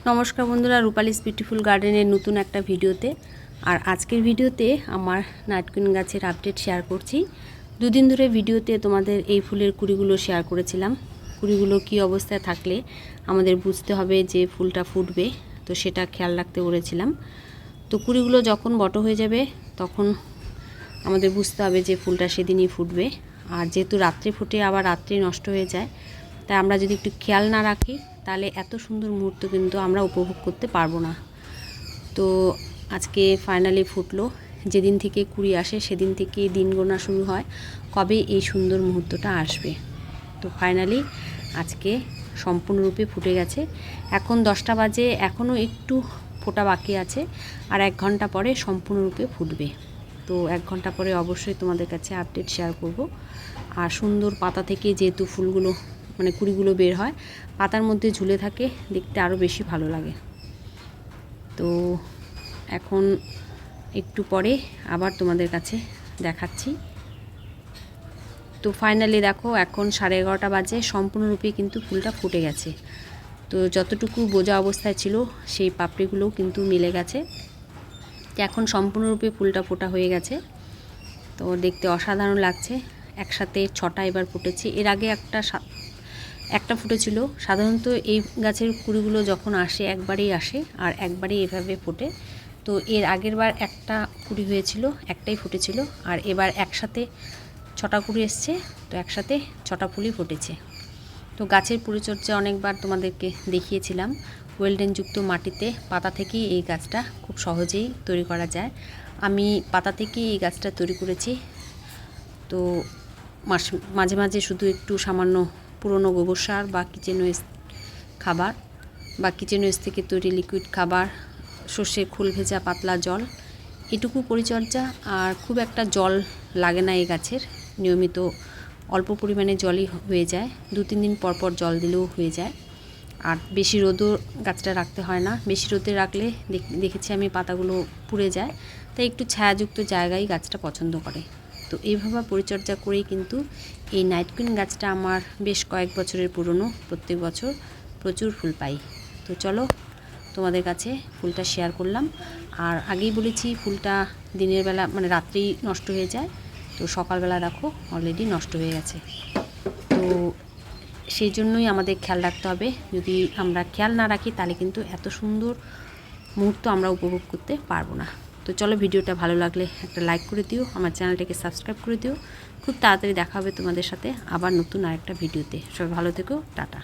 নমস্কার বন্ধুরা, রূপালিস বিউটিফুল গার্ডেনের নতুন একটা ভিডিওতে। আর আজকের ভিডিওতে আমার নাইট কুইন গাছের আপডেট শেয়ার করছি। দুদিন ধরে ভিডিওতে তোমাদের এই ফুলের কুড়িগুলো শেয়ার করেছিলাম। কুড়িগুলো কি অবস্থায় থাকলে আমাদের বুঝতে হবে যে ফুলটা ফুটবে, তো সেটা খেয়াল রাখতে বলেছিলাম। তো কুড়িগুলো যখন বড় হয়ে যাবে তখন আমাদের বুঝতে হবে যে ফুলটা সেদিনই ফুটবে। আর যেহেতু রাত্রে ফুটে আবার রাত্রে নষ্ট হয়ে যায়, তাই আমরা যদি একটু খেয়াল না রাখি তাহলে এত সুন্দর মুহূর্ত কিন্তু আমরা উপভোগ করতে পারবো না। তো আজকে ফাইনালি ফুটলো। যেদিন থেকে কুড়ি আসে সেদিন থেকে দিন গোনা শুরু হয় কবে এই সুন্দর মুহূর্তটা আসবে। তো ফাইনালি আজকে সম্পূর্ণরূপে ফুটে গেছে। এখন 10টা বাজে, এখনও একটু ফোটা বাকি আছে। আর 1 ঘন্টা পরে সম্পূর্ণরূপে ফুটবে। তো 1 ঘন্টা পরে অবশ্যই তোমাদের কাছে আপডেট শেয়ার করব। আর সুন্দর পাতা থেকে যেহেতু ফুলগুলো মানে কুড়িগুলো বের হয়, পাতার মধ্যে ঝুলে থাকে, দেখতে আরও বেশি ভালো লাগে। তো এখন একটু পরে আবার তোমাদের কাছে দেখাচ্ছি। তো ফাইনালি দেখো, এখন 11:30 বাজে, সম্পূর্ণরূপে কিন্তু ফুলটা ফুটে গেছে। তো যতটুকু বোঝা অবস্থায় ছিল সেই পাপড়িগুলোও কিন্তু মিলে গেছে। এখন সম্পূর্ণরূপে ফুলটা ফোটা হয়ে গেছে। তো দেখতে অসাধারণ লাগছে। একসাথে 6টা এবার ফুটেছে। এর আগে একটা ফুটেছিল। সাধারণত এই গাছের কুড়িগুলো যখন আসে একবারেই আসে আর একবারেই এভাবে ফোটে। তো এর আগের বার একটা কুড়ি হয়েছিল, একটাই ফুটেছিল। আর এবার একসাথে 6টা কুড়ি এসছে। তো একসাথে 6টা ফুলই ফুটেছে। তো গাছের পরিচর্যা অনেকবার তোমাদেরকে দেখিয়েছিলাম। ওয়েলডেনযুক্ত মাটিতে পাতা থেকেই এই গাছটা খুব সহজেই তৈরি করা যায়। আমি পাতা থেকেই এই গাছটা তৈরি করেছি। তো মাঝে মাঝে শুধু একটু সামান্য পুরনো গোবর সার বা কিচেন ওয়েস্ট খাবার বা কিচেন ওয়েস্ট থেকে তৈরি লিকুইড খাবার, সর্ষের খোল ভেজা পাতলা জল, এটুকু পরিচর্যা। আর খুব একটা জল লাগে না এই গাছের। নিয়মিত অল্প পরিমাণে জলই হয়ে যায়। 2-3 দিন পর পর জল দিলেও হয়ে যায়। আর বেশি রোদও গাছটা রাখতে হয় না। বেশি রোদে রাখলে দেখেছি আমি পাতাগুলো পুড়ে যায়। তাই একটু ছায়াযুক্ত জায়গায় গাছটা পছন্দ করে। তো এইভাবে পরিচর্যা করেই কিন্তু এই নাইট কুইন গাছটা আমার বেশ কয়েক বছরের পুরনো। প্রত্যেক বছর প্রচুর ফুল পাই। তো চলো, তোমাদের কাছে ফুলটা শেয়ার করলাম। আর আগেই বলেছি ফুলটা দিনের বেলা মানে রাত্রেই নষ্ট হয়ে যায়। তো সকালবেলা দেখো অলরেডি নষ্ট হয়ে গেছে। তো সেই জন্যই আমাদের খেয়াল রাখতে হবে। যদি আমরা খেয়াল না রাখি তাহলে কিন্তু এত সুন্দর মুহূর্ত আমরা উপভোগ করতে পারবো না। তো চলো, ভিডিওটা ভালো লাগলে একটা লাইক করে দিও, আমার চ্যানেলটাকে সাবস্ক্রাইব করে দিও। খুব তাড়াতাড়ি দেখা হবে তোমাদের সাথে আবার নতুন আরেকটা ভিডিওতে। সবাই ভালো থেকো, টাটা।